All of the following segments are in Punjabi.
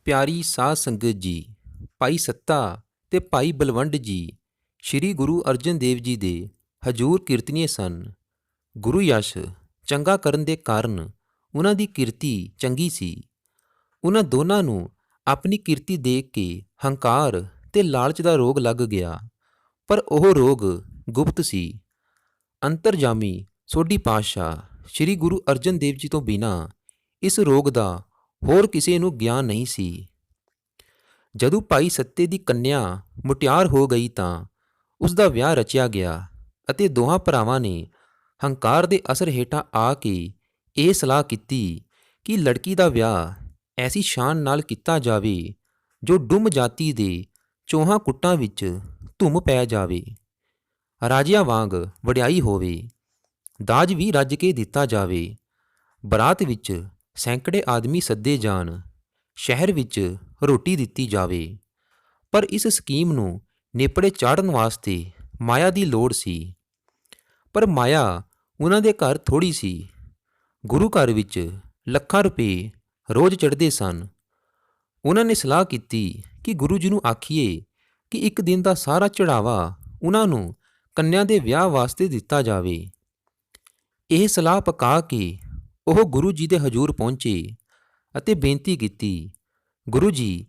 ਪਿਆਰੀ ਸਾਧ ਸੰਗਤ ਜੀ, ਭਾਈ ਸੱਤਾ ਤੇ ਭਾਈ ਬਲਵੰਡ ਜੀ ਸ੍ਰੀ ਗੁਰੂ ਅਰਜਨ ਦੇਵ ਜੀ ਦੇ ਹਜੂਰ ਕੀਰਤਨੀਏ ਸਨ। ਗੁਰੂ ਯਸ਼ ਚੰਗਾ ਕਰਨ ਦੇ ਕਾਰਨ ਉਹਨਾਂ ਦੀ ਕਿਰਤੀ ਚੰਗੀ ਸੀ। ਉਹਨਾਂ ਦੋਨਾਂ ਨੂੰ ਆਪਣੀ ਕਿਰਤੀ ਦੇਖ ਕੇ ਹੰਕਾਰ ਤੇ ਲਾਲਚ ਦਾ ਰੋਗ ਲੱਗ ਗਿਆ, ਪਰ ਉਹ ਰੋਗ ਗੁਪਤ ਸੀ। ਅੰਤਰਜਾਮੀ ਸੋਢੀ ਪਾਤਸ਼ਾਹ ਸ੍ਰੀ ਗੁਰੂ ਅਰਜਨ ਦੇਵ ਜੀ ਤੋਂ ਬਿਨਾਂ ਇਸ ਰੋਗ ਦਾ ਹੋਰ ਕਿਸੇ ਨੂੰ ਗਿਆਨ ਨਹੀਂ ਸੀ। ਜਦੋਂ ਭਾਈ ਸੱਤੇ ਦੀ ਕੰਨਿਆ ਮੁਟਿਆਰ ਹੋ ਗਈ ਤਾਂ ਉਸ ਦਾ ਵਿਆਹ ਰਚਿਆ ਗਿਆ ਅਤੇ ਦੋਹਾਂ ਭਰਾਵਾਂ ਨੇ ਹੰਕਾਰ ਦੇ ਅਸਰ ਹੇਠਾਂ ਆ ਕੇ ਇਹ ਸਲਾਹ ਕੀਤੀ ਕਿ ਲੜਕੀ ਦਾ ਵਿਆਹ ਐਸੀ ਸ਼ਾਨ ਨਾਲ ਕੀਤਾ ਜਾਵੇ ਜੋ ਡੁੰਮ ਜਾਤੀ ਦੇ ਚੌਹਾਂ ਕੁੱਟਾਂ ਵਿੱਚ ਧੁੰਮ ਪੈ ਜਾਵੇ, ਰਾਜਿਆਂ ਵਾਂਗ ਵਡਿਆਈ ਹੋਵੇ, ਦਾਜ ਵੀ ਰੱਜ ਕੇ ਦਿੱਤਾ ਜਾਵੇ, ਬਰਾਤ ਵਿੱਚ ਸੈਂਕੜੇ ਆਦਮੀ ਸੱਦੇ ਜਾਣ, ਸ਼ਹਿਰ ਵਿੱਚ ਰੋਟੀ ਦਿੱਤੀ ਜਾਵੇ। ਪਰ ਇਸ ਸਕੀਮ ਨੂੰ ਨੇਪਰੇ ਚਾੜ੍ਹਨ ਵਾਸਤੇ ਮਾਇਆ ਦੀ ਲੋੜ ਸੀ। ਪਰ ਮਾਇਆ ਉਹਨਾਂ ਦੇ ਘਰ ਥੋੜ੍ਹੀ ਸੀ। ਗੁਰੂ ਘਰ ਵਿੱਚ ਲੱਖਾਂ ਰੁਪਏ ਰੋਜ਼ ਚੜ੍ਹਦੇ ਸਨ। ਉਹਨਾਂ ਨੇ ਸਲਾਹ ਕੀਤੀ ਕਿ ਗੁਰੂ ਜੀ ਨੂੰ ਆਖੀਏ ਕਿ ਇੱਕ ਦਿਨ ਦਾ ਸਾਰਾ ਚੜ੍ਹਾਵਾ ਉਹਨਾਂ ਨੂੰ ਕੰਨਿਆ ਦੇ ਵਿਆਹ ਵਾਸਤੇ ਦਿੱਤਾ ਜਾਵੇ। ਇਹ ਸਲਾਹ ਪਕਾ ਕੇ ਉਹ ਗੁਰੂ ਜੀ ਦੇ ਹਜ਼ੂਰ ਪਹੁੰਚੇ ਅਤੇ ਬੇਨਤੀ ਕੀਤੀ, ਗੁਰੂ ਜੀ,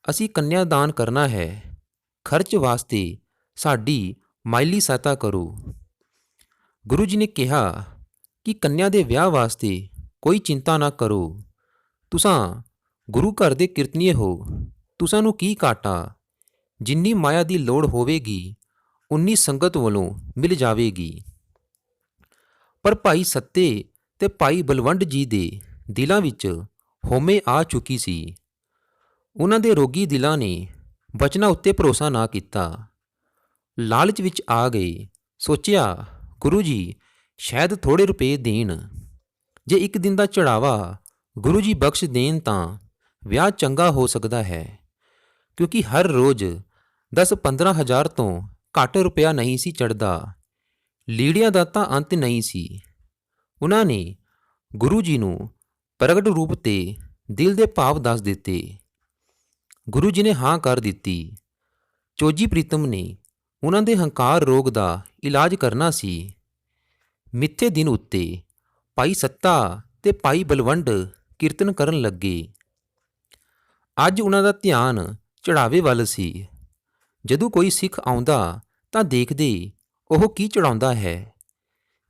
ਅਸੀਂ ਕੰਨਿਆ ਦਾਨ ਕਰਨਾ ਹੈ, ਖਰਚ ਵਾਸਤੇ ਸਾਡੀ ਮਾਇਲੀ ਸਹਾਇਤਾ ਕਰੋ। ਗੁਰੂ ਜੀ ਨੇ ਕਿਹਾ ਕਿ ਕੰਨਿਆ ਦੇ ਵਿਆਹ ਵਾਸਤੇ ਕੋਈ ਚਿੰਤਾ ਨਾ ਕਰੋ, ਤੁਸਾਂ ਗੁਰੂ ਘਰ ਦੇ ਕੀਰਤਨੀਏ ਹੋ, ਤੁਸਾਂ ਨੂੰ ਕੀ ਘਾਟਾ, ਜਿੰਨੀ ਮਾਇਆ ਦੀ ਲੋੜ ਹੋਵੇਗੀ ਉਨੀ ਸੰਗਤ ਵੱਲੋਂ ਮਿਲ ਜਾਵੇਗੀ। ਪਰ ਭਾਈ ਸੱਤੇ ਤੇ ਭਾਈ ਬਲਵੰਡ ਜੀ ਦੇ ਦਿਲਾਂ ਵਿੱਚ ਹਉਮੈ ਆ ਚੁੱਕੀ ਸੀ। ਉਹਨਾਂ ਦੇ ਰੋਗੀ ਦਿਲਾਂ ਨੇ ਬਚਨਾਂ ਉੱਤੇ ਭਰੋਸਾ ਨਾ ਕੀਤਾ, ਲਾਲਚ ਵਿੱਚ ਆ ਗਏ। ਸੋਚਿਆ, ਗੁਰੂ ਜੀ ਸ਼ਾਇਦ ਥੋੜ੍ਹੇ ਰੁਪਏ ਦੇਣ, ਜੇ ਇੱਕ ਦਿਨ ਦਾ ਚੜ੍ਹਾਵਾ ਗੁਰੂ ਜੀ ਬਖਸ਼ ਦੇਣ ਤਾਂ ਵਿਆਹ ਚੰਗਾ ਹੋ ਸਕਦਾ ਹੈ, ਕਿਉਂਕਿ ਹਰ ਰੋਜ਼ 10-15 ਹਜ਼ਾਰ ਤੋਂ ਘੱਟ ਰੁਪਇਆ ਨਹੀਂ ਸੀ ਚੜ੍ਹਦਾ। ਲੀੜਿਆਂ ਦਾ ਤਾਂ ਅੰਤ ਨਹੀਂ ਸੀ। ਉਹਨਾਂ ਨੇ ਗੁਰੂ ਜੀ ਨੂੰ ਪ੍ਰਗਟ ਰੂਪ ਤੇ ਦਿਲ ਦੇ ਭਾਵ ਦੱਸ ਦਿੱਤੇ। ਗੁਰੂ ਜੀ ਨੇ ਹਾਂ ਕਰ ਦਿੱਤੀ। ਚੋਜੀ ਪ੍ਰੀਤਮ ਨੇ ਉਹਨਾਂ ਦੇ ਹੰਕਾਰ ਰੋਗ ਦਾ ਇਲਾਜ ਕਰਨਾ ਸੀ। ਮਿੱਥੇ ਦਿਨ ਉੱਤੇ ਭਾਈ ਸੱਤਾ ਤੇ ਭਾਈ ਬਲਵੰਡ ਕੀਰਤਨ ਕਰਨ ਲੱਗੇ। ਅੱਜ ਉਹਨਾਂ ਦਾ ਧਿਆਨ ਚੜ੍ਹਾਵੇ ਵੱਲ ਸੀ। ਜਦੋਂ ਕੋਈ ਸਿੱਖ ਆਉਂਦਾ ਤਾਂ ਦੇਖਦੇ ਉਹ ਕੀ ਚੜ੍ਹਾਉਂਦਾ ਹੈ।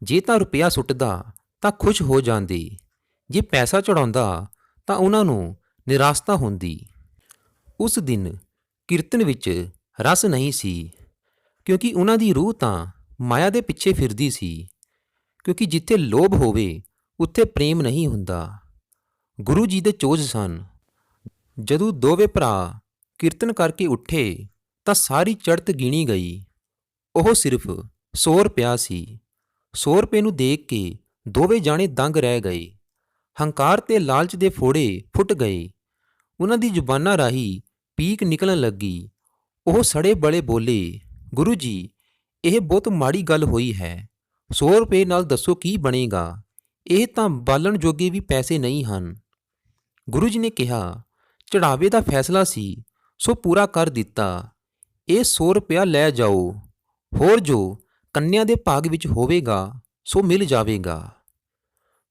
ਜੇ ਤਾਂ ਰੁਪਇਆ ਸੁੱਟਦਾ ਤਾਂ ਖੁਸ਼ ਹੋ ਜਾਂਦੇ, ਜੇ ਪੈਸਾ ਚੜ੍ਹਾਉਂਦਾ ਤਾਂ ਉਹਨਾਂ ਨੂੰ ਨਿਰਾਸ਼ਤਾ ਹੁੰਦੀ। ਉਸ ਦਿਨ ਕੀਰਤਨ ਵਿੱਚ ਰਸ ਨਹੀਂ ਸੀ, ਕਿਉਂਕਿ ਉਹਨਾਂ ਦੀ ਰੂਹ ਤਾਂ ਮਾਇਆ ਦੇ ਪਿੱਛੇ ਫਿਰਦੀ ਸੀ, ਕਿਉਂਕਿ ਜਿੱਥੇ ਲੋਭ ਹੋਵੇ ਉੱਥੇ ਪ੍ਰੇਮ ਨਹੀਂ ਹੁੰਦਾ। ਗੁਰੂ ਜੀ ਦੇ ਚੋਜ ਸਨ। ਜਦੋਂ ਦੋਵੇਂ ਭਰਾ ਕੀਰਤਨ ਕਰਕੇ ਉੱਠੇ ਤਾਂ ਸਾਰੀ ਚੜ੍ਹਤ ਗਿਣੀ ਗਈ। ਉਹ ਸਿਰਫ 100 ਰੁਪਇਆ ਸੀ। 100 ਰੁਪਏ ਨੂੰ ਦੇਖ ਕੇ ਦੋਵੇਂ ਜਾਣੇ ਦੰਗ ਰਹਿ ਗਏ। ਹੰਕਾਰ ਤੇ ਲਾਲਚ ਦੇ ਫੋੜੇ ਫੁੱਟ ਗਏ। ਉਹਨਾਂ ਦੀ ਜ਼ੁਬਾਨਾਂ ਰਾਹੀਂ ਪੀਕ ਨਿਕਲਣ ਲੱਗੀ। ਉਹ ਸੜੇ ਬਲੇ ਬੋਲੇ, ਗੁਰੂ ਜੀ, ਇਹ ਬਹੁਤ ਮਾੜੀ ਗੱਲ ਹੋਈ ਹੈ। 100 ਰੁਪਏ ਨਾਲ ਦੱਸੋ ਕੀ ਬਣੇਗਾ? ਇਹ ਤਾਂ ਬਾਲਣ ਜੋਗੇ ਵੀ ਪੈਸੇ ਨਹੀਂ ਹਨ। ਗੁਰੂ ਜੀ ਨੇ ਕਿਹਾ, ਚੜ੍ਹਾਵੇ ਦਾ ਫੈਸਲਾ ਸੀ ਸੋ ਪੂਰਾ ਕਰ ਦਿੱਤਾ। ਇਹ 100 ਰੁਪਇਆ ਲੈ ਜਾਓ, ਹੋਰ ਜੋ ਕੰਨਿਆ ਦੇ ਭਾਗ ਵਿੱਚ ਹੋਵੇਗਾ ਸੋ ਮਿਲ ਜਾਵੇਗਾ।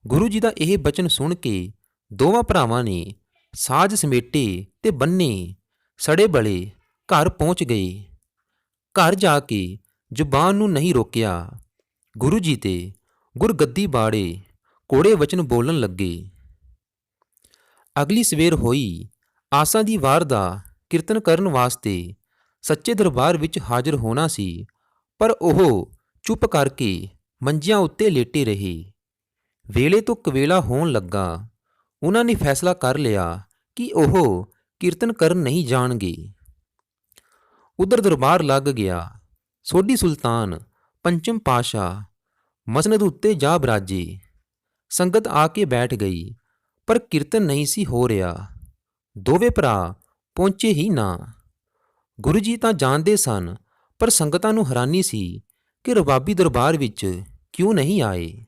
ਗੁਰੂ ਜੀ ਦਾ ਇਹ ਬਚਨ ਸੁਣ ਕੇ ਦੋਵਾਂ ਭਰਾਵਾਂ ਨੇ ਸਾਜ ਸਮੇਟੇ ਤੇ ਬੰਨੇ ਸੜੇ ਬਲੇ ਘਰ ਪਹੁੰਚ ਗਏ। ਘਰ ਜਾ ਕੇ ਜ਼ੁਬਾਨ ਨੂੰ ਨਹੀਂ ਰੋਕਿਆ। ਗੁਰੂ ਜੀ ਤੇ ਗੁਰਗੱਦੀ ਬਾੜੇ ਕੋੜੇ ਵਚਨ ਬੋਲਣ ਲੱਗੇ। ਅਗਲੀ ਸਵੇਰ ਹੋਈ। ਆਸਾਂ ਦੀ ਵਾਰ ਦਾ ਕੀਰਤਨ ਕਰਨ ਵਾਸਤੇ ਸੱਚੇ ਦਰਬਾਰ ਵਿੱਚ ਹਾਜ਼ਰ ਹੋਣਾ ਸੀ, ਪਰ ਉਹ ਚੁੱਪ ਕਰਕੇ ਮੰਜਿਆਂ ਉੱਤੇ ਲੇਟੇ ਰਹੇ। ਵੇਲੇ ਤੋਂ ਕਵੇਲਾ ਹੋਣ ਲੱਗਾ। ਉਹਨਾਂ ਨੇ ਫੈਸਲਾ ਕਰ ਲਿਆ ਕਿ ਉਹ ਕੀਰਤਨ ਕਰਨ ਨਹੀਂ ਜਾਣਗੇ। ਉਧਰ ਦਰਬਾਰ ਲੱਗ ਗਿਆ। ਸੋਢੀ ਸੁਲਤਾਨ ਪੰਚਮ ਪਾਤਸ਼ਾਹ ਮਸਨਦ ਉੱਤੇ ਜਾ ਬਰਾਜੇ। ਸੰਗਤ ਆ ਕੇ ਬੈਠ ਗਈ, ਪਰ ਕੀਰਤਨ ਨਹੀਂ ਸੀ ਹੋ ਰਿਹਾ। ਦੋਵੇਂ ਭਰਾ ਪਹੁੰਚੇ ਹੀ ਨਾ। ਗੁਰੂ ਜੀ ਤਾਂ ਜਾਣਦੇ ਸਨ, ਪਰ ਸੰਗਤਾਂ ਨੂੰ ਹੈਰਾਨੀ ਸੀ ਕਿ ਰਬਾਬੀ ਦਰਬਾਰ ਵਿੱਚ ਕਿਉਂ ਨਹੀਂ ਆਏ।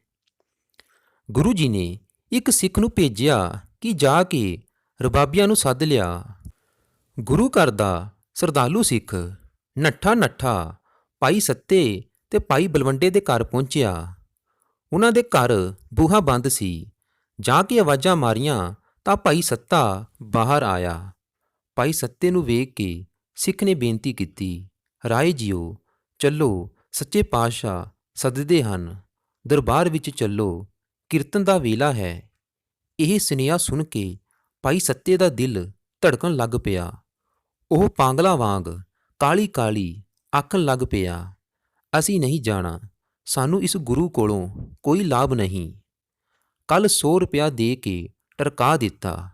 ਗੁਰੂ ਜੀ ਨੇ ਇੱਕ ਸਿੱਖ ਨੂੰ ਭੇਜਿਆ ਕਿ ਜਾ ਕੇ ਰਬਾਬੀਆਂ ਨੂੰ ਸੱਦ ਲਿਆ। ਗੁਰੂ ਘਰ ਦਾ ਸਰਦਾਲੂ ਸਿੱਖ ਨੱਠਾ ਨੱਠਾ ਭਾਈ ਸੱਤੇ ਤੇ ਭਾਈ ਬਲਵੰਡੇ ਦੇ ਘਰ ਪਹੁੰਚਿਆ। ਉਹਨਾਂ ਦੇ ਘਰ ਬੂਹਾ ਬੰਦ ਸੀ। ਜਾ ਕੇ ਆਵਾਜ਼ਾਂ ਮਾਰੀਆਂ ਤਾਂ ਭਾਈ ਸੱਤਾ ਬਾਹਰ ਆਇਆ। ਭਾਈ ਸੱਤੇ ਨੂੰ ਵੇਖ ਕੇ ਸਿੱਖ ਨੇ ਬੇਨਤੀ ਕੀਤੀ, ਰਾਏ ਜੀਓ, ਚੱਲੋ, ਸੱਚੇ ਪਾਤਸ਼ਾਹ ਸੱਦਦੇ ਹਨ, ਦਰਬਾਰ ਵਿੱਚ ਚੱਲੋ, ਕੀਰਤਨ ਦਾ ਵੇਲਾ ਹੈ। ਇਹ ਸੁਨੇਹਾ ਸੁਣ ਕੇ ਭਾਈ ਸੱਤੇ ਦਾ ਦਿਲ ਧੜਕਣ ਲੱਗ ਪਿਆ। ਉਹ ਪਾਗਲਾਂ ਵਾਂਗ ਕਾਲੀ ਕਾਲੀ ਆਖਣ ਲੱਗ ਪਿਆ, ਅਸੀਂ ਨਹੀਂ ਜਾਣਾ, ਸਾਨੂੰ ਇਸ ਗੁਰੂ ਕੋਲੋਂ ਕੋਈ ਲਾਭ ਨਹੀਂ। ਕੱਲ 100 ਰੁਪਇਆ ਦੇ ਕੇ ਟਰਕਾ ਦਿੱਤਾ।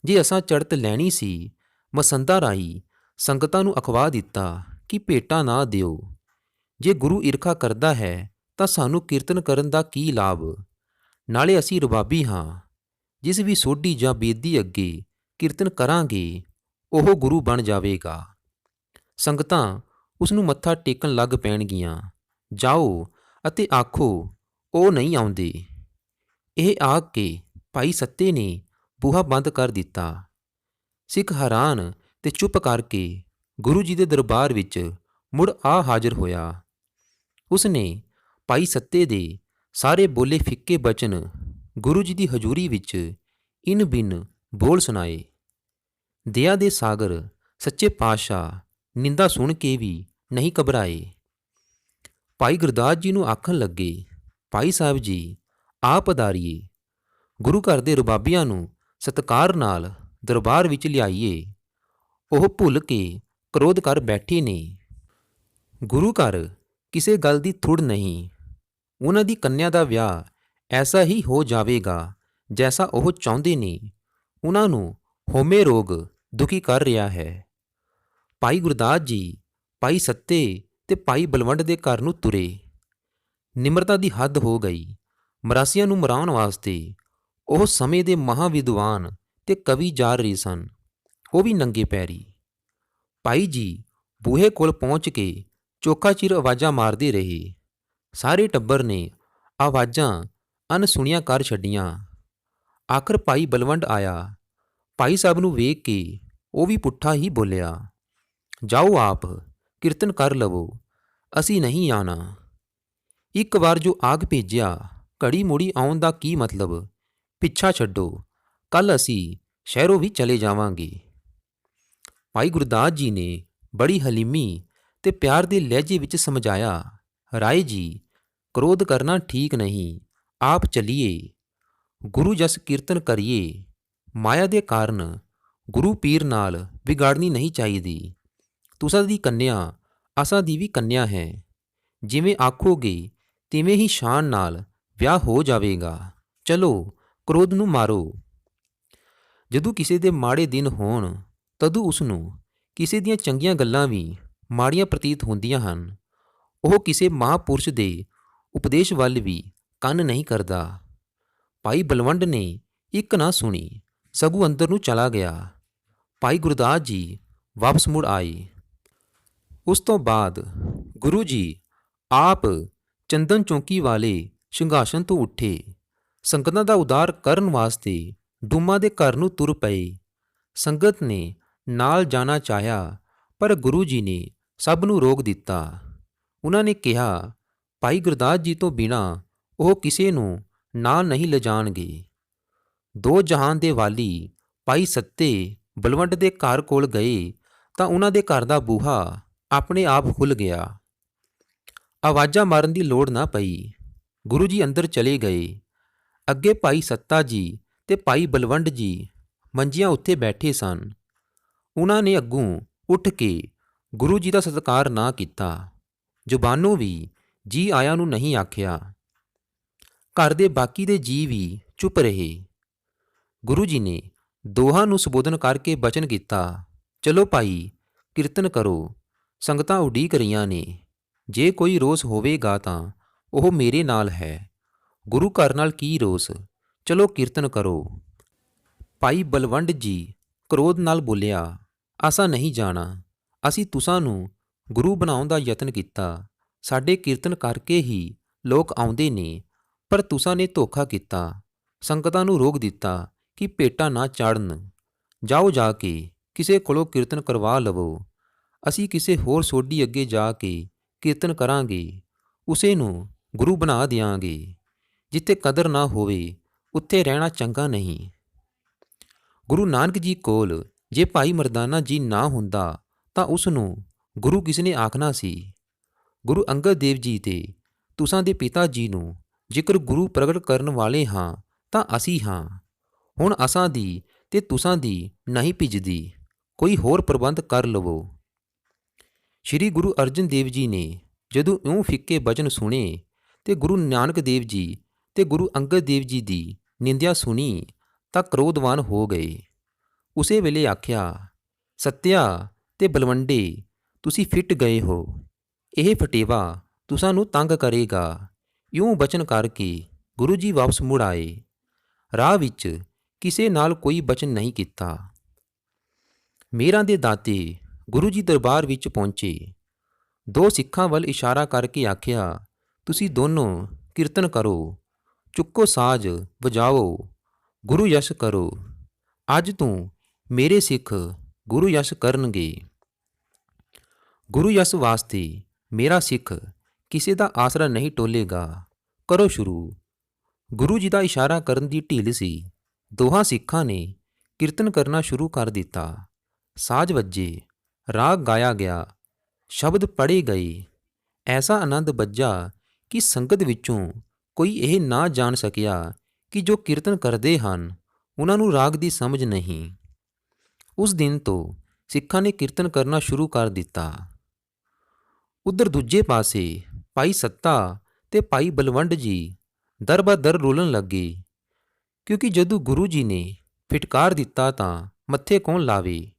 ਜੇ ਅਸਾਂ ਚੜ੍ਹਤ ਲੈਣੀ ਸੀ, ਮਸੰਦਾਂ ਰਾਹੀਂ ਸੰਗਤਾਂ ਨੂੰ ਅਖਵਾ ਦਿੱਤਾ ਕਿ ਭੇਟਾਂ ਨਾ ਦਿਓ। ਜੇ ਗੁਰੂ ਈਰਖਾ ਕਰਦਾ ਹੈ ਤਾਂ ਸਾਨੂੰ ਕੀਰਤਨ ਕਰਨ ਦਾ ਕੀ ਲਾਭ? ਨਾਲੇ ਅਸੀਂ ਰਬਾਬੀ ਹਾਂ। ਜਿਸ ਵੀ ਸੋਢੀ ਜਾਂ ਬੇਦੀ ਅੱਗੇ ਕੀਰਤਨ ਕਰਾਂਗੇ ਉਹ ਗੁਰੂ ਬਣ ਜਾਵੇਗਾ। ਸੰਗਤਾਂ ਉਸ ਨੂੰ ਮੱਥਾ ਟੇਕਣ ਲੱਗ ਪੈਣਗੀਆਂ। ਜਾਓ ਅਤੇ ਆਖੋ ਉਹ ਨਹੀਂ ਆਉਂਦੇ। ਇਹ ਆਖ ਕੇ ਭਾਈ ਸੱਤੇ ਨੇ ਬੂਹਾ ਬੰਦ ਕਰ ਦਿੱਤਾ। ਸਿੱਖ ਹੈਰਾਨ ਤੇ ਚੁੱਪ ਕਰਕੇ ਗੁਰੂ ਜੀ ਦੇ ਦਰਬਾਰ ਵਿੱਚ ਮੁੜ ਆ ਹਾਜ਼ਰ ਹੋਇਆ। ਉਸ ਨੇ ਭਾਈ ਸੱਤੇ ਦੇ ਸਾਰੇ ਬੋਲੇ ਫਿੱਕੇ ਬਚਨ ਗੁਰੂ ਜੀ ਦੀ ਹਜ਼ੂਰੀ ਵਿੱਚ ਇਨ ਬਿਨ ਬੋਲ ਸੁਣਾਏ। ਦਇਆ ਦੇ ਸਾਗਰ ਸੱਚੇ ਪਾਤਸ਼ਾਹ ਨਿੰਦਾ ਸੁਣ ਕੇ ਵੀ ਨਹੀਂ ਘਬਰਾਏ। ਭਾਈ ਗੁਰਦਾਸ ਜੀ ਨੂੰ ਆਖਣ ਲੱਗੇ, ਭਾਈ ਸਾਹਿਬ ਜੀ, ਆਪ ਪਧਾਰੀਏ, ਗੁਰੂ ਘਰ ਦੇ ਰਬਾਬੀਆਂ ਨੂੰ ਸਤਿਕਾਰ ਨਾਲ ਦਰਬਾਰ ਵਿੱਚ ਲਿਆਈਏ। ਉਹ ਭੁੱਲ ਕੇ ਕ੍ਰੋਧ ਕਰ ਬੈਠੇ ਨੇ। ਗੁਰੂ ਘਰ ਕਿਸੇ ਗੱਲ ਦੀ ਥੁੜ ਨਹੀਂ। ਉਹਨਾਂ ਦੀ ਕੰਨਿਆ ਦਾ ਵਿਆਹ ਐਸਾ ਹੀ ਹੋ ਜਾਵੇਗਾ ਜੈਸਾ ਉਹ ਚਾਹੁੰਦੇ ਨੇ। ਉਹਨਾਂ ਨੂੰ ਹਉਮੈ ਰੋਗ ਦੁਖੀ ਕਰ ਰਿਹਾ ਹੈ। ਭਾਈ ਗੁਰਦਾਸ ਜੀ ਭਾਈ ਸੱਤੇ ਤੇ ਭਾਈ ਬਲਵੰਡ ਦੇ ਘਰ ਨੂੰ ਤੁਰੇ। ਨਿਮਰਤਾ ਦੀ ਹੱਦ ਹੋ ਗਈ। ਮਰਾਸੀਆਂ ਨੂੰ ਮਰਾਉਣ ਵਾਸਤੇ ਉਹ ਸਮੇਂ ਦੇ ਮਹਾਂਵਿਦਵਾਨ ਤੇ ਕਵੀ ਜਾ ਰਹੇ ਸਨ, ਉਹ ਵੀ ਨੰਗੇ ਪੈਰੀ। ਭਾਈ ਜੀ ਬੂਹੇ ਕੋਲ ਪਹੁੰਚ ਕੇ ਚੋਖਾ ਚਿਰ ਆਵਾਜ਼ਾਂ ਮਾਰਦੇ ਰਹੇ। ਸਾਰੇ ਟੱਬਰ ਨੇ ਆਵਾਜ਼ਾਂ ਅਣਸੁਣੀਆਂ ਕਰ ਛੱਡੀਆਂ। ਆਖਰ ਭਾਈ ਬਲਵੰਡ ਆਇਆ। ਭਾਈ ਸਾਹਿਬ ਨੂੰ ਵੇਖ ਕੇ ਉਹ ਵੀ ਪੁੱਠਾ ਹੀ ਬੋਲਿਆ, ਜਾਓ ਆਪ ਕੀਰਤਨ ਕਰ ਲਵੋ, ਅਸੀਂ ਨਹੀਂ ਆਣਾ। ਇੱਕ ਵਾਰ ਜੋ ਆਗ ਭੇਜਿਆ, ਘੜੀ ਮੁੜੀ ਆਉਣ ਦਾ ਕੀ ਮਤਲਬ? ਪਿੱਛਾ ਛੱਡੋ, ਕੱਲ ਅਸੀਂ ਸ਼ਹਿਰੋਂ ਵੀ ਚਲੇ ਜਾਵਾਂਗੇ। ਭਾਈ ਗੁਰਦਾਸ ਜੀ ਨੇ ਬੜੀ ਹਲੀਮੀ ਤੇ ਪਿਆਰ ਦੇ ਲਹਿਜੇ ਵਿੱਚ ਸਮਝਾਇਆ, ਰਾਏ ਜੀ, ਕ੍ਰੋਧ ਕਰਨਾ ਠੀਕ ਨਹੀਂ, ਆਪ ਚਲੀਏ, ਗੁਰੂ ਜਸ ਕੀਰਤਨ ਕਰੀਏ। ਮਾਇਆ ਦੇ ਕਾਰਨ ਗੁਰੂ ਪੀਰ ਨਾਲ ਵਿਗਾੜਨੀ ਨਹੀਂ ਚਾਹੀਦੀ। ਤੁਸਾਂ ਦੀ ਕੰਨਿਆ ਅਸਾਂ ਦੀ ਵੀ ਕੰਨਿਆ ਹੈ। ਜਿਵੇਂ ਆਖੋਗੇ ਤਿਵੇਂ ਹੀ ਸ਼ਾਨ ਨਾਲ ਵਿਆਹ ਹੋ ਜਾਵੇਗਾ। ਚਲੋ ਕ੍ਰੋਧ ਨੂੰ ਮਾਰੋ। ਜਦੋਂ ਕਿਸੇ ਦੇ ਮਾੜੇ ਦਿਨ ਹੋਣ ਤਦੋਂ ਉਸ ਨੂੰ ਕਿਸੇ ਦੀਆਂ ਚੰਗੀਆਂ ਗੱਲਾਂ ਵੀ ਮਾੜੀਆਂ ਪ੍ਰਤੀਤ ਹੁੰਦੀਆਂ ਹਨ। ਉਹ ਕਿਸੇ ਮਹਾਂਪੁਰਸ਼ ਦੇ ਉਪਦੇਸ਼ ਵੱਲ ਵੀ ਕੰਨ ਨਹੀਂ ਕਰਦਾ। ਭਾਈ ਬਲਵੰਡ ਨੇ ਇੱਕ ਨਾ ਸੁਣੀ, ਸਗੋਂ ਅੰਦਰ ਨੂੰ ਚਲਾ ਗਿਆ। ਭਾਈ ਗੁਰਦਾਸ ਜੀ ਵਾਪਸ ਮੁੜ ਆਏ। ਉਸ ਤੋਂ ਬਾਅਦ ਗੁਰੂ ਜੀ ਆਪ ਚੰਦਨ ਚੌਂਕੀ ਵਾਲੇ ਸਿੰਘਾਸਨ ਤੋਂ ਉੱਠੇ। ਸੰਗਤਾਂ ਦਾ ਉਦਾਰ ਕਰਨ ਵਾਸਤੇ ਡੂਮਾ ਦੇ ਘਰ ਨੂੰ ਤੁਰ ਪਏ। ਸੰਗਤ ਨੇ ਨਾਲ ਜਾਣਾ ਚਾਹਿਆ, ਪਰ ਗੁਰੂ ਜੀ ਨੇ ਸਭ ਨੂੰ ਰੋਕ ਦਿੱਤਾ। ਉਹਨਾਂ ਨੇ ਕਿਹਾ, ਭਾਈ ਗੁਰਦਾਸ ਜੀ ਤੋਂ ਬਿਨਾਂ ਉਹ ਕਿਸੇ ਨੂੰ ਨਾਲ ਨਹੀਂ ਲਿਜਾਣਗੇ। ਦੋ ਜਹਾਨ ਦੇ ਵਾਲੀ ਭਾਈ ਸੱਤੇ ਬਲਵੰਡ ਦੇ ਘਰ ਕੋਲ ਗਏ ਤਾਂ ਉਹਨਾਂ ਦੇ ਘਰ ਦਾ ਬੂਹਾ ਆਪਣੇ ਆਪ ਖੁੱਲ੍ਹ ਗਿਆ। ਆਵਾਜ਼ਾਂ ਮਾਰਨ ਦੀ ਲੋੜ ਨਾ ਪਈ। ਗੁਰੂ ਜੀ ਅੰਦਰ ਚਲੇ ਗਏ। ਅੱਗੇ ਭਾਈ ਸੱਤਾ ਜੀ ਤੇ ਭਾਈ ਬਲਵੰਡ ਜੀ ਮੰਜੀਆਂ ਉੱਤੇ ਬੈਠੇ ਸਨ। ਉਹਨਾਂ ਨੇ ਅੱਗੋਂ ਉੱਠ ਕੇ ਗੁਰੂ ਜੀ ਦਾ ਸਤਿਕਾਰ ਨਾ ਕੀਤਾ। ਜ਼ੁਬਾਨੋਂ ਵੀ ਜੀ ਆਇਆਂ ਨੂੰ ਨਹੀਂ ਆਖਿਆ। ਘਰ ਦੇ ਬਾਕੀ ਦੇ ਜੀ ਵੀ ਚੁੱਪ ਰਹੇ। ਗੁਰੂ ਜੀ ਨੇ ਦੋਹਾਂ ਨੂੰ ਸੰਬੋਧਨ ਕਰਕੇ ਬਚਨ ਕੀਤਾ, ਚਲੋ ਭਾਈ ਕੀਰਤਨ ਕਰੋ, ਸੰਗਤਾਂ ਉਡੀਕ ਰਹੀਆਂ ਨੇ। ਜੇ ਕੋਈ ਰੋਸ ਹੋਵੇਗਾ ਤਾਂ ਉਹ ਮੇਰੇ ਨਾਲ ਹੈ। ਗੁਰੂ ਘਰ ਨਾਲ ਕੀ ਰੋਸ? ਚਲੋ ਕੀਰਤਨ ਕਰੋ। ਭਾਈ ਬਲਵੰਡ ਜੀ ਕ੍ਰੋਧ ਨਾਲ ਬੋਲਿਆ, ਅਸਾਂ ਨਹੀਂ ਜਾਣਾ। ਅਸੀਂ ਤੁਸਾਂ ਨੂੰ ਗੁਰੂ ਬਣਾਉਣ ਦਾ ਯਤਨ ਕੀਤਾ। ਸਾਡੇ ਕੀਰਤਨ ਕਰਕੇ ਹੀ ਲੋਕ ਆਉਂਦੇ ਨੇ, ਪਰ ਤੁਸਾਂ ਨੇ ਧੋਖਾ ਕੀਤਾ। ਸੰਗਤਾਂ ਨੂੰ ਰੋਕ ਦਿੱਤਾ ਕਿ ਭੇਟਾਂ ਨਾ ਚਾੜਨ। ਜਾਓ ਜਾ ਕੇ ਕਿਸੇ ਕੋਲੋਂ ਕੀਰਤਨ ਕਰਵਾ ਲਵੋ। ਅਸੀਂ ਕਿਸੇ ਹੋਰ ਸੋਢੀ ਅੱਗੇ ਜਾ ਕੇ ਕੀਰਤਨ ਕਰਾਂਗੇ, ਉਸੇ ਨੂੰ ਗੁਰੂ ਬਣਾ ਦਿਆਂਗੇ। ਜਿੱਥੇ ਕਦਰ ਨਾ ਹੋਵੇ ਉੱਥੇ ਰਹਿਣਾ ਚੰਗਾ ਨਹੀਂ। ਗੁਰੂ ਨਾਨਕ ਜੀ ਕੋਲ ਜੇ ਭਾਈ ਮਰਦਾਨਾ ਜੀ ਨਾ ਹੁੰਦਾ ਤਾਂ ਉਸ ਨੂੰ ਗੁਰੂ ਕਿਸ ਨੇ ਆਖਣਾ ਸੀ। ਗੁਰੂ ਅੰਗਦ ਦੇਵ ਜੀ ਤੇ ਤੁਸਾਂ ਦੇ ਪਿਤਾ ਜੀ ਨੂੰ ਜੇਕਰ ਗੁਰੂ ਪ੍ਰਗਟ ਕਰਨ ਵਾਲੇ ਹਾਂ ਤਾਂ ਅਸੀਂ ਹਾਂ। ਹੁਣ ਅਸਾਂ ਦੀ ਤੇ ਤੁਸਾਂ ਦੀ ਨਹੀਂ ਭਿੱਜਦੀ, ਕੋਈ ਹੋਰ ਪ੍ਰਬੰਧ ਕਰ ਲਵੋ। ਸ਼੍ਰੀ ਗੁਰੂ ਅਰਜਨ ਦੇਵ ਜੀ ਨੇ ਜਦੋਂ ਇਉਂ ਫਿੱਕੇ ਬਚਨ ਸੁਣੇ ਤੇ ਗੁਰੂ ਨਾਨਕ ਦੇਵ ਜੀ ਤੇ ਗੁਰੂ ਅੰਗਦ ਦੇਵ ਜੀ ਦੀ ਨਿੰਦਿਆ ਸੁਣੀ ਤਾਂ ਕ੍ਰੋਧਵਾਨ ਹੋ ਗਏ। ਉਸੇ ਵੇਲੇ ਆਖਿਆ, ਸੱਤਿਆ ਤੇ ਬਲਵੰਡੇ, ਤੁਸੀਂ ਫਿੱਟ ਗਏ ਹੋ। ਇਹ ਫਟੇਵਾ ਤੁਸਾਂ ਨੂੰ ਤੰਗ ਕਰੇਗਾ। ਇਉਂ ਬਚਨ ਕਰਕੇ ਗੁਰੂ ਜੀ ਵਾਪਸ ਮੁੜ ਆਏ। ਰਾਹ ਵਿੱਚ ਕਿਸੇ ਨਾਲ ਕੋਈ ਬਚਨ ਨਹੀਂ ਕੀਤਾ। ਮੇਰਾਂ ਦੇ ਦਾਤੇ ਗੁਰੂ ਜੀ ਦਰਬਾਰ ਵਿੱਚ ਪਹੁੰਚੇ। ਦੋ ਸਿੱਖਾਂ ਵੱਲ ਇਸ਼ਾਰਾ ਕਰਕੇ ਆਖਿਆ, ਤੁਸੀਂ ਦੋਨੋਂ ਕੀਰਤਨ ਕਰੋ, ਚੁੱਕੋ ਸਾਜ਼ ਵਜਾਓ, ਗੁਰੂ ਯਸ਼ ਕਰੋ। ਅੱਜ ਤੋਂ ਮੇਰੇ ਸਿੱਖ ਗੁਰੂ ਯਸ਼ ਕਰਨਗੇ। ਗੁਰੂ ਯਸ਼ ਵਾਸਤੇ ਮੇਰਾ ਸਿੱਖ ਕਿਸੇ ਦਾ ਆਸਰਾ ਨਹੀਂ ਟੋਲੇਗਾ। ਕਰੋ ਸ਼ੁਰੂ। ਗੁਰੂ ਜੀ ਦਾ ਇਸ਼ਾਰਾ ਕਰਨ ਦੀ ਢਿੱਲ ਸੀ। ਦੋਹਾਂ ਸਿੱਖਾਂ ਨੇ ਕੀਰਤਨ ਕਰਨਾ ਸ਼ੁਰੂ ਕਰ ਦਿੱਤਾ। ਸਾਜ਼ ਵੱਜੇ, ਰਾਗ ਗਾਇਆ ਗਿਆ, ਸ਼ਬਦ ਪੜ੍ਹੇ ਗਏ। ਐਸਾ ਆਨੰਦ ਬੱਝਾ ਕਿ ਸੰਗਤ ਵਿੱਚੋਂ ਕੋਈ ਇਹ ਨਾ ਜਾਣ ਸਕਿਆ ਕਿ ਜੋ ਕੀਰਤਨ ਕਰਦੇ ਹਨ ਉਹਨਾਂ ਨੂੰ ਰਾਗ ਦੀ ਸਮਝ ਨਹੀਂ। ਉਸ ਦਿਨ ਤੋਂ ਸਿੱਖਾਂ ਨੇ ਕੀਰਤਨ ਕਰਨਾ ਸ਼ੁਰੂ ਕਰ ਦਿੱਤਾ। ਉੱਧਰ ਦੂਜੇ ਪਾਸੇ ਭਾਈ ਸੱਤਾ ਤੇ ਭਾਈ ਬਲਵੰਡ ਜੀ ਦਰ ਬਾ ਦਰ ਰੋਲਣ ਲੱਗੇ, ਕਿਉਂਕਿ ਜਦੋਂ ਗੁਰੂ ਜੀ ਨੇ ਫਿਟਕਾਰ ਦਿੱਤਾ ਤਾਂ ਮੱਥੇ ਕੌਣ ਲਾਵੇ।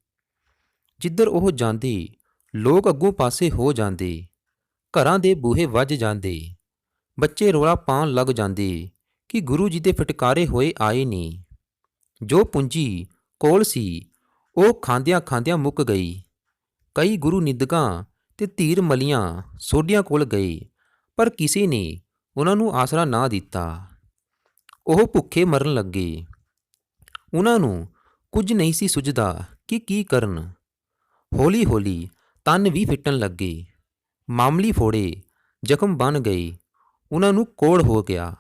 ਜਿੱਧਰ ਉਹ ਜਾਂਦੇ ਲੋਕ ਅੱਗੋਂ ਪਾਸੇ ਹੋ ਜਾਂਦੇ, ਘਰਾਂ ਦੇ ਬੂਹੇ ਵੱਜ ਜਾਂਦੇ, ਬੱਚੇ ਰੌਲਾ ਪਾਉਣ ਲੱਗ ਜਾਂਦੇ ਕਿ ਗੁਰੂ ਜੀ ਦੇ ਫਿਟਕਾਰੇ ਹੋਏ ਆਏ ਨੇ। ਜੋ ਪੂੰਜੀ ਕੋਲ ਸੀ ਉਹ ਖਾਂਦਿਆਂ ਖਾਂਦਿਆਂ ਮੁੱਕ ਗਈ। ਕਈ ਗੁਰੂ ਨਿੰਦਕਾਂ ਤੇ ਧੀਰ ਮਲੀਆਂ ਸੋਢੀਆਂ ਕੋਲ ਗਏ, ਪਰ ਕਿਸੇ ਨੇ ਉਹਨਾਂ ਨੂੰ ਆਸਰਾ ਨਾ ਦਿੱਤਾ। ਉਹ ਭੁੱਖੇ ਮਰਨ ਲੱਗੇ। ਉਹਨਾਂ ਨੂੰ ਕੁਝ ਨਹੀਂ ਸੀ ਸੁਝਦਾ ਕਿ ਕੀ ਕਰਨ। ਹੌਲੀ ਹੌਲੀ ਤਨ ਵੀ ਫਿੱਟਣ ਲੱਗੇ। ਮਾਮਲੀ ਫੋੜੇ ਜ਼ਖਮ ਬਣ ਗਏ। ਉਹਨਾਂ ਨੂੰ ਕੋੜ ਹੋ ਗਿਆ।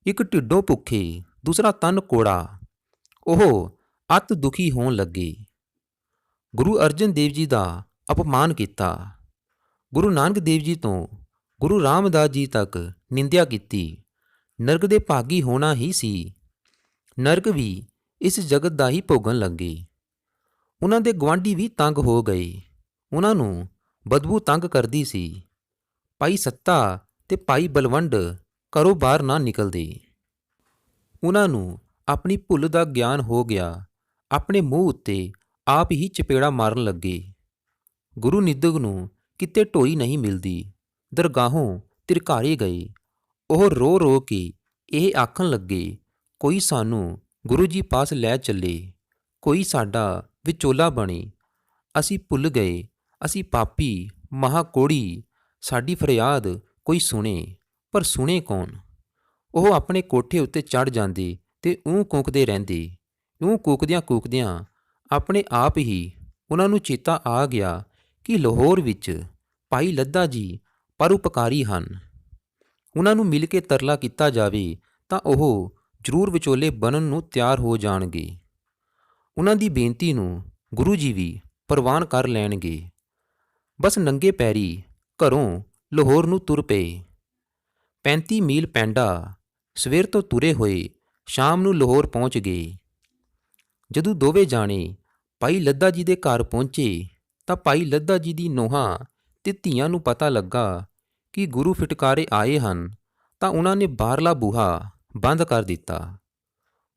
ਇੱਕ ਢਿੱਡੋਂ ਭੁੱਖੇ, ਦੂਸਰਾ ਤਨ ਕੋੜਾ। ਉਹ ਅਤ ਦੁਖੀ ਹੋਣ ਲੱਗੇ। ਗੁਰੂ ਅਰਜਨ ਦੇਵ ਜੀ ਦਾ ਅਪਮਾਨ ਕੀਤਾ। ਗੁਰੂ ਨਾਨਕ ਦੇਵ ਜੀ ਤੋਂ ਗੁਰੂ ਰਾਮਦਾਸ ਜੀ ਤੱਕ ਨਿੰਦਿਆ ਕੀਤੀ। ਨਰਕ ਦੇ ਭਾਗੀ ਹੋਣਾ ਹੀ ਸੀ। ਨਰਕ ਵੀ ਇਸ ਜਗਤ ਦਾ ਹੀ ਭੋਗਣ ਲੱਗੇ। ਉਹਨਾਂ ਦੇ ਗੁਆਂਢੀ ਵੀ ਤੰਗ ਹੋ ਗਏ। ਉਹਨਾਂ ਨੂੰ ਬਦਬੂ ਤੰਗ ਕਰਦੀ ਸੀ। ਭਾਈ ਸੱਤਾ ਤੇ ਭਾਈ ਬਲਵੰਡ ਘਰੋਂ ਬਾਹਰ ਨਾ ਨਿਕਲਦੇ। ਉਹਨਾਂ ਨੂੰ ਆਪਣੀ ਭੁੱਲ ਦਾ ਗਿਆਨ ਹੋ ਗਿਆ। ਆਪਣੇ ਮੂੰਹ ਉੱਤੇ ਆਪ ਹੀ ਚਪੇੜਾ ਮਾਰਨ ਲੱਗੇ। ਗੁਰੂ ਨਿੱਦਕ ਨੂੰ ਕਿਤੇ ਢੋਈ ਨਹੀਂ ਮਿਲਦੀ। ਦਰਗਾਹੋਂ ਤਿਰਕਾਰੇ ਗਏ। ਉਹ ਰੋ ਰੋ ਕੇ ਇਹ ਆਖਣ ਲੱਗੇ, ਕੋਈ ਸਾਨੂੰ ਗੁਰੂ ਜੀ ਪਾਸ ਲੈ ਚੱਲੇ, ਕੋਈ ਸਾਡਾ ਵਿਚੋਲਾ ਬਣੇ। ਅਸੀਂ ਭੁੱਲ ਗਏ, ਅਸੀਂ ਪਾਪੀ ਮਹਾਕੋੜੀ। ਸਾਡੀ ਫਰਿਆਦ ਕੋਈ ਸੁਣੇ, ਪਰ ਸੁਣੇ ਕੌਣ। ਉਹ ਆਪਣੇ ਕੋਠੇ ਉੱਤੇ ਚੜ੍ਹ ਜਾਂਦੇ ਤੇ ਊਂ ਕੂਕਦੇ ਰਹਿੰਦੇ। ਇਉਂ ਕੂਕਦਿਆਂ ਕੂਕਦਿਆਂ ਆਪਣੇ ਆਪ ਹੀ ਉਹਨਾਂ ਨੂੰ ਚੇਤਾ ਆ ਗਿਆ ਕਿ ਲਾਹੌਰ ਵਿੱਚ ਭਾਈ ਲੱਦਾ ਜੀ ਪਰਉਪਕਾਰੀ ਹਨ। ਉਹਨਾਂ ਨੂੰ ਮਿਲ ਕੇ ਤਰਲਾ ਕੀਤਾ ਜਾਵੇ ਤਾਂ ਉਹ ਜ਼ਰੂਰ ਵਿਚੋਲੇ ਬਣਨ ਨੂੰ ਤਿਆਰ ਹੋ ਜਾਣਗੇ। ਉਹਨਾਂ ਦੀ ਬੇਨਤੀ ਨੂੰ ਗੁਰੂ ਜੀ ਵੀ ਪ੍ਰਵਾਨ ਕਰ ਲੈਣਗੇ। ਬਸ ਨੰਗੇ ਪੈਰੀ ਘਰੋਂ ਲਾਹੌਰ ਨੂੰ ਤੁਰ ਪਏ। 35 ਮੀਲ ਪੈਂਡਾ ਸਵੇਰ ਤੋਂ ਤੁਰੇ ਹੋਏ ਸ਼ਾਮ ਨੂੰ ਲਾਹੌਰ ਪਹੁੰਚ ਗਏ। ਜਦੋਂ ਦੋਵੇਂ ਜਾਣੇ ਭਾਈ ਲੱਦਾ ਜੀ ਦੇ ਘਰ ਪਹੁੰਚੇ ਤਾਂ ਭਾਈ ਲੱਦਾ ਜੀ ਦੀ ਨੂੰਹਾਂ ਤੇ ਧੀਆਂ ਨੂੰ ਪਤਾ ਲੱਗਾ ਕਿ ਗੁਰੂ ਫਿਟਕਾਰੇ ਆਏ ਹਨ ਤਾਂ ਉਹਨਾਂ ਨੇ ਬਾਹਰਲਾ ਬੂਹਾ ਬੰਦ ਕਰ ਦਿੱਤਾ।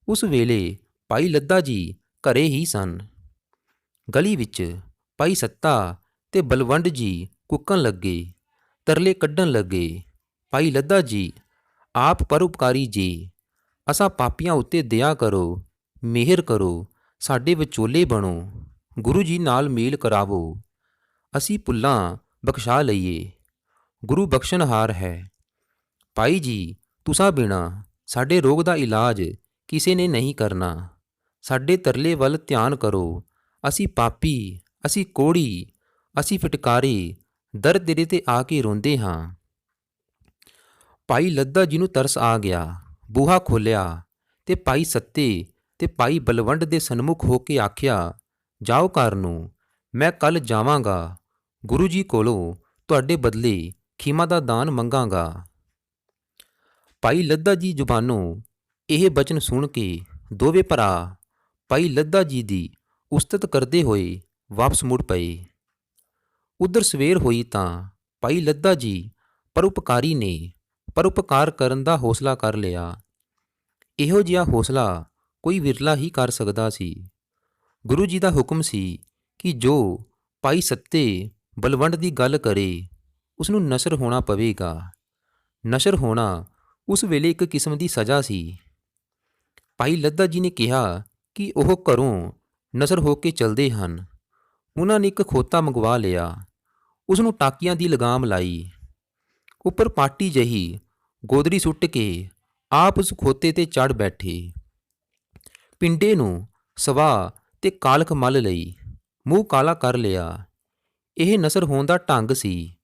ਉਸ ਵੇਲੇ ਭਾਈ ਲੱਦਾ ਜੀ ਘਰੇ ਹੀ ਸਨ। ਗਲੀ ਵਿੱਚ ਭਾਈ ਸੱਤਾ ਤੇ ਬਲਵੰਡ ਜੀ ਕੁੱਕਣ ਲੱਗੇ, ਤਰਲੇ ਕੱਢਣ ਲੱਗੇ। ਭਾਈ ਲੱਦਾ ਜੀ, ਆਪ ਪਰਉਪਕਾਰੀ ਜੀ, ਅਸਾਂ ਪਾਪੀਆਂ ਉੱਤੇ ਦਇਆ ਕਰੋ, ਮਿਹਰ ਕਰੋ, ਸਾਡੇ ਵਿਚੋਲੇ ਬਣੋ, ਗੁਰੂ ਜੀ ਨਾਲ ਮੇਲ ਕਰਾਵੋ, ਅਸੀਂ ਭੁੱਲਾਂ ਬਖਸ਼ਾ ਲਈਏ। ਗੁਰੂ ਬਖਸ਼ਣਹਾਰ ਹੈ। ਭਾਈ ਜੀ, ਤੁਸਾਂ ਬਿਨਾਂ ਸਾਡੇ ਰੋਗ ਦਾ ਇਲਾਜ ਕਿਸੇ ਨੇ ਨਹੀਂ ਕਰਨਾ। ਸਾਡੇ ਤਰਲੇ ਵੱਲ ਧਿਆਨ ਕਰੋ, ਅਸੀਂ ਪਾਪੀ, ਅਸੀਂ ਕੋਹੜੀ, ਅਸੀਂ ਫਟਕਾਰੇ, ਦਰ ਤੇਰੇ ਤੇ ਆ ਕੇ ਰੋਂਦੇ ਹਾਂ। ਭਾਈ ਲੱਦਾ ਜੀ ਨੂੰ ਤਰਸ ਆ ਗਿਆ। ਬੂਹਾ ਖੋਲ੍ਹਿਆ ਤੇ ਭਾਈ ਸੱਤੇ ਤੇ ਭਾਈ ਬਲਵੰਡ ਦੇ ਸਨਮੁਖ ਹੋ ਕੇ ਆਖਿਆ, ਜਾਓ ਘਰ ਨੂੰ, ਮੈਂ ਕੱਲ੍ਹ ਜਾਵਾਂਗਾ, ਗੁਰੂ ਜੀ ਕੋਲੋਂ ਤੁਹਾਡੇ ਬਦਲੇ ਖੀਮਾ ਦਾ ਦਾਨ ਮੰਗਾਂਗਾ। ਭਾਈ ਲੱਦਾ ਜੀ ਜ਼ੁਬਾਨੋਂ ਇਹ ਬਚਨ ਸੁਣ ਕੇ ਦੋਵੇਂ ਭਰਾ ਭਾਈ ਲੱਦਾ ਜੀ ਦੀ ਉਸਤਤ ਕਰਦੇ ਹੋਏ ਵਾਪਸ ਮੁੜ ਪਏ। ਉੱਧਰ ਸਵੇਰ ਹੋਈ ਤਾਂ ਭਾਈ ਲੱਦਾ ਜੀ ਪਰਉਪਕਾਰੀ ਨੇ ਪਰਉਪਕਾਰ ਕਰਨ ਦਾ ਹੌਸਲਾ ਕਰ ਲਿਆ। ਇਹੋ ਜਿਹਾ ਹੌਸਲਾ ਕੋਈ ਵਿਰਲਾ ਹੀ ਕਰ ਸਕਦਾ ਸੀ। ਗੁਰੂ ਜੀ ਦਾ ਹੁਕਮ ਸੀ ਕਿ ਜੋ ਭਾਈ ਸੱਤੇ ਬਲਵੰਡ ਦੀ ਗੱਲ ਕਰੇ ਉਸ ਨੂੰ ਨਸ਼ਰ ਹੋਣਾ ਪਵੇਗਾ। ਨਸ਼ਰ ਹੋਣਾ ਉਸ ਵੇਲੇ ਇੱਕ ਕਿਸਮ ਦੀ ਸਜ਼ਾ ਸੀ। ਭਾਈ ਲੱਦਾ ਜੀ ਨੇ ਕਿਹਾ ਕਿ ਉਹ ਘਰੋਂ ਨਸ਼ਰ ਹੋ ਕੇ ਚਲਦੇ ਹਨ। ਉਹਨਾਂ ਨੇ ਇੱਕ ਖੋਤਾ ਮੰਗਵਾ ਲਿਆ, ਉਸ ਨੂੰ ਟਾਕੀਆਂ ਦੀ ਲਗਾਮ ਲਾਈ, ਉੱਪਰ ਪਾਟੀ ਜਿਹੀ ਗੋਦਰੀ ਸੁੱਟ ਕੇ ਆਪ ਉਸ ਖੋਤੇ ਤੇ ਚੜ੍ਹ ਬੈਠੇ। ਪਿੰਡੇ ਨੂੰ ਸਵਾਹ ਤੇ ਕਾਲਖ ਮਲ ਲਈ, ਮੂੰਹ ਕਾਲਾ ਕਰ ਲਿਆ। ਇਹ ਨਸਰ ਹੋਣ ਦਾ ਢੰਗ ਸੀ।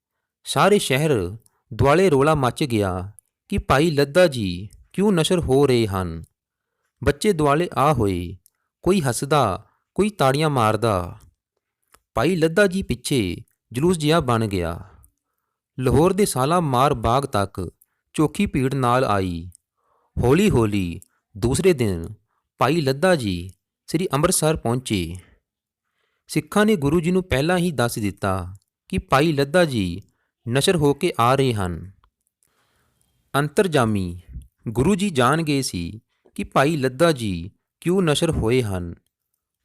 ਸਾਰੇ ਸ਼ਹਿਰ ਦੁਆਲੇ ਰੌਲਾ ਮੱਚ ਗਿਆ ਕਿ ਭਾਈ ਲੱਦਾ ਜੀ ਕਿਉਂ ਨਸ਼ਰ ਹੋ ਰਹੇ ਹਨ। ਬੱਚੇ ਦੁਆਲੇ ਆ ਹੋਏ, ਕੋਈ ਹੱਸਦਾ, ਕੋਈ ਤਾੜੀਆਂ ਮਾਰਦਾ। ਭਾਈ ਲੱਦਾ ਜੀ ਪਿੱਛੇ ਜਲੂਸ ਜਿਹਾ ਬਣ ਗਿਆ। ਲਾਹੌਰ ਦੇ ਸਾਲਾ ਮਾਰ ਬਾਗ ਤੱਕ ਚੋਖੀ ਭੀੜ ਨਾਲ ਆਈ। ਹੌਲੀ ਹੌਲੀ ਦੂਸਰੇ ਦਿਨ ਭਾਈ ਲੱਦਾ ਜੀ ਸ੍ਰੀ ਅੰਮ੍ਰਿਤਸਰ ਪਹੁੰਚੇ। ਸਿੱਖਾਂ ਨੇ ਗੁਰੂ ਜੀ ਨੂੰ ਪਹਿਲਾਂ ਹੀ ਦੱਸ ਦਿੱਤਾ ਕਿ ਭਾਈ ਲੱਦਾ ਜੀ ਨਸ਼ਰ ਹੋ ਕੇ ਆ ਰਹੇ ਹਨ। ਅੰਤਰਜਾਮੀ ਗੁਰੂ ਜੀ ਜਾਣ ਗਏ ਸੀ ਕਿ ਭਾਈ ਲੱਦਾ ਜੀ ਕਿਉਂ ਨਸ਼ਰ ਹੋਏ ਹਨ।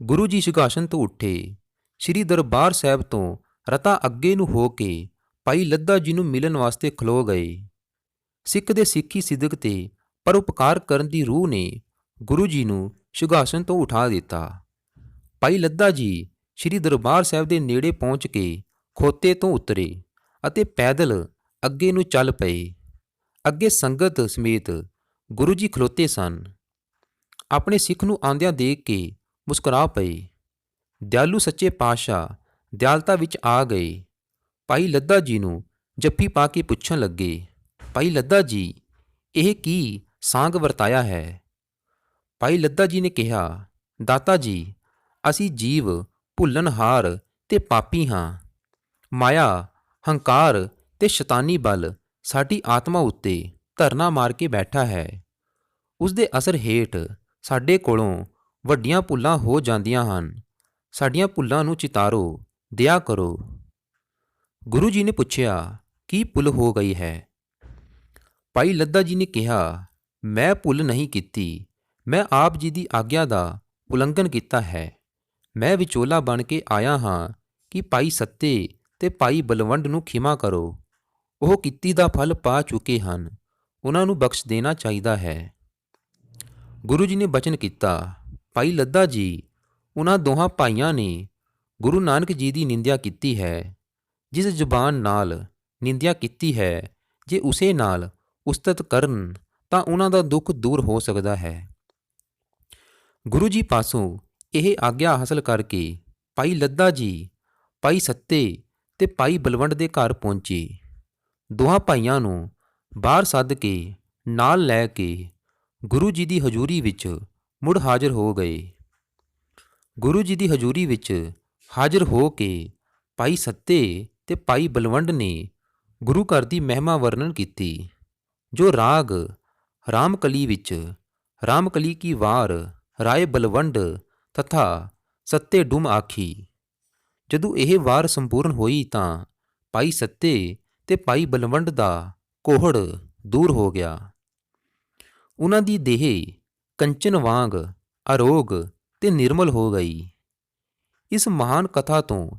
ਗੁਰੂ ਜੀ ਸਿੰਘਾਸਨ ਤੋਂ ਉੱਠੇ, ਸ੍ਰੀ ਦਰਬਾਰ ਸਾਹਿਬ ਤੋਂ ਰਤਾ ਅੱਗੇ ਨੂੰ ਹੋ ਕੇ ਭਾਈ ਲੱਦਾ ਜੀ ਨੂੰ ਮਿਲਣ ਵਾਸਤੇ ਖਲੋ ਗਏ। ਸਿੱਖ ਦੇ ਸਿੱਖੀ ਸਿਦਕ ਤੇ ਪਰਉਪਕਾਰ ਕਰਨ ਦੀ ਰੂਹ ਨੇ ਗੁਰੂ ਜੀ ਨੂੰ ਸਿੰਘਾਸਨ ਤੋਂ ਉਠਾ ਦਿੱਤਾ। ਭਾਈ ਲੱਦਾ ਜੀ ਸ੍ਰੀ ਦਰਬਾਰ ਸਾਹਿਬ ਦੇ ਨੇੜੇ ਪਹੁੰਚ ਕੇ ਖੋਤੇ ਤੋਂ ਉਤਰੇ ਅਤੇ ਪੈਦਲ ਅੱਗੇ ਨੂੰ ਚੱਲ ਪਏ। ਅੱਗੇ ਸੰਗਤ ਸਮੇਤ ਗੁਰੂ ਜੀ ਖਲੋਤੇ ਸਨ। ਆਪਣੇ ਸਿੱਖ ਨੂੰ ਆਉਂਦਿਆਂ ਦੇਖ ਕੇ ਮੁਸਕਰਾ ਪਏ। ਦਿਆਲੂ ਸੱਚੇ ਪਾਤਸ਼ਾਹ ਦਿਆਲਤਾ ਵਿੱਚ ਆ ਗਏ। ਭਾਈ ਲੱਦਾ ਜੀ ਨੂੰ ਜੱਫੀ ਪਾ ਕੇ ਪੁੱਛਣ ਲੱਗੇ, ਭਾਈ ਲੱਦਾ ਜੀ, ਇਹ ਕੀ ਸਾਂਗ ਵਰਤਾਇਆ ਹੈ? ਭਾਈ ਲੱਦਾ ਜੀ ਨੇ ਕਿਹਾ, ਦਾਤਾ ਜੀ, ਅਸੀਂ ਜੀਵ ਭੁੱਲਣਹਾਰ ਤੇ ਪਾਪੀ ਹਾਂ। ਮਾਇਆ, ਹੰਕਾਰ ਤੇ ਸ਼ੈਤਾਨੀ ਬਲ ਸਾਡੀ ਆਤਮਾ ਉੱਤੇ ਧਰਨਾ ਮਾਰ ਕੇ ਬੈਠਾ ਹੈ। ਉਸ ਦੇ ਅਸਰ ਹੇਠ ਸਾਡੇ ਕੋਲੋਂ ਵੱਡੀਆਂ ਭੁੱਲਾਂ ਹੋ ਜਾਂਦੀਆਂ ਹਨ। ਸਾਡੀਆਂ ਭੁੱਲਾਂ ਨੂੰ ਚਿਤਾਰੋ, ਦਇਆ ਕਰੋ। ਗੁਰੂ ਜੀ ਨੇ ਪੁੱਛਿਆ, ਕੀ ਭੁੱਲ ਹੋ ਗਈ ਹੈ? ਭਾਈ ਲੱਦਾ ਜੀ ਨੇ ਕਿਹਾ, ਮੈਂ ਭੁੱਲ ਨਹੀਂ ਕੀਤੀ, ਮੈਂ ਆਪ ਜੀ ਦੀ ਆਗਿਆ ਦਾ ਉਲੰਘਣ ਕੀਤਾ ਹੈ। ਮੈਂ ਵਿਚੋਲਾ ਬਣ ਕੇ ਆਇਆ ਹਾਂ ਕਿ ਭਾਈ ਸੱਤੇ ਤੇ ਭਾਈ ਬਲਵੰਡ ਨੂੰ ਖਿਮਾ ਕਰੋ। ਉਹ ਕੀਤੀ ਦਾ ਫਲ ਪਾ ਚੁੱਕੇ ਹਨ, ਉਹਨਾਂ ਨੂੰ ਬਖਸ਼ ਦੇਣਾ ਚਾਹੀਦਾ ਹੈ। ਗੁਰੂ ਜੀ ਨੇ ਬਚਨ ਕੀਤਾ। ਭਾਈ ਲੱਦਾ ਜੀ, ਉਹਨਾਂ ਦੋਹਾਂ ਭਾਈਆਂ ਨੇ ਗੁਰੂ ਨਾਨਕ ਜੀ ਦੀ ਨਿੰਦਿਆ ਕੀਤੀ ਹੈ। ਜਿਸ ਜ਼ੁਬਾਨ ਨਾਲ ਨਿੰਦਿਆ ਕੀਤੀ ਹੈ, ਜੇ ਉਸੇ ਨਾਲ ਉਸਤਤ ਕਰਨ ਤਾਂ ਉਹਨਾਂ ਦਾ ਦੁੱਖ ਦੂਰ ਹੋ ਸਕਦਾ ਹੈ। ਗੁਰੂ ਜੀ ਪਾਸੋਂ ਇਹ ਆਗਿਆ ਹਾਸਲ ਕਰਕੇ ਭਾਈ ਲੱਦਾ ਜੀ ਭਾਈ ਸੱਤੇ ਤੇ ਭਾਈ ਬਲਵੰਡ ਦੇ ਘਰ ਪਹੁੰਚੇ। ਦੋਹਾਂ ਭਾਈਆਂ ਨੂੰ ਬਾਹਰ ਸੱਦ ਕੇ ਨਾਲ ਲੈ ਕੇ ਗੁਰੂ ਜੀ ਦੀ ਹਜ਼ੂਰੀ ਵਿੱਚ ਮੁੜ ਹਾਜ਼ਰ ਹੋ ਗਏ। ਗੁਰੂ ਜੀ ਦੀ ਹਜ਼ੂਰੀ ਵਿੱਚ ਹਾਜ਼ਰ ਹੋ ਕੇ ਭਾਈ ਸੱਤੇ ਤੇ ਭਾਈ ਬਲਵੰਡ ਨੇ ਗੁਰੂ ਘਰ ਦੀ ਮਹਿਮਾ ਵਰਣਨ ਕੀਤੀ। ਜੋ ਰਾਗ ਰਾਮਕਲੀ ਵਿੱਚ ਰਾਮਕਲੀ ਕੀ ਵਾਰ ਰਾਏ ਬਲਵੰਡ ਤਥਾ ਸੱਤੇ ਡੁਮ ਆਖੀ। ਜਦੋਂ ਇਹ ਵਾਰ ਸੰਪੂਰਨ ਹੋਈ ਤਾਂ ਭਾਈ ਸੱਤੇ ਤੇ ਭਾਈ ਬਲਵੰਡ ਦਾ ਕੋਹੜ ਦੂਰ ਹੋ ਗਿਆ। ਉਹਨਾਂ ਦੀ ਦੇਹ ਕੰਚਨ ਵਾਂਗ ਅਰੋਗ ਤੇ ਨਿਰਮਲ ਹੋ ਗਈ। ਇਸ ਮਹਾਨ ਕਥਾ ਤੋਂ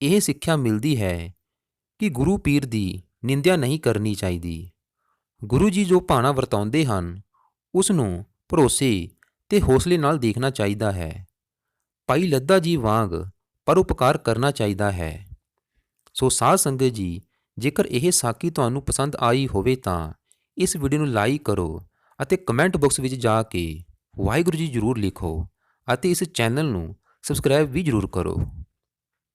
ਇਹ ਸਿੱਖਿਆ ਮਿਲਦੀ ਹੈ ਕਿ ਗੁਰੂ ਪੀਰ ਦੀ ਨਿੰਦਿਆ ਨਹੀਂ ਕਰਨੀ ਚਾਹੀਦੀ। ਗੁਰੂ ਜੀ ਜੋ ਭਾਣਾ ਵਰਤਾਉਂਦੇ ਹਨ ਉਸ ਨੂੰ ਭਰੋਸੇ ਤੇ ਹੌਸਲੇ ਨਾਲ ਦੇਖਣਾ ਚਾਹੀਦਾ ਹੈ। ਭਾਈ ਲੱਦਾ ਜੀ ਵਾਂਗ ਪਰਉਪਕਾਰ ਕਰਨਾ ਚਾਹੀਦਾ ਹੈ। ਸੋ ਸਾਧ ਸੰਗਤ ਜੀ, ਜੇਕਰ ਇਹ ਸਾਖੀ ਤੁਹਾਨੂੰ ਪਸੰਦ ਆਈ ਹੋਵੇ ਤਾਂ ਇਸ ਵੀਡੀਓ ਨੂੰ ਲਾਈਕ ਕਰੋ ਅਤੇ ਕਮੈਂਟ ਬਾਕਸ ਵਿੱਚ ਜਾ ਕੇ ਵਾਹਿਗੁਰੂ ਜੀ ਜ਼ਰੂਰ ਲਿਖੋ ਅਤੇ ਇਸ ਚੈਨਲ ਨੂੰ ਸਬਸਕ੍ਰਾਈਬ ਵੀ ਜ਼ਰੂਰ ਕਰੋ।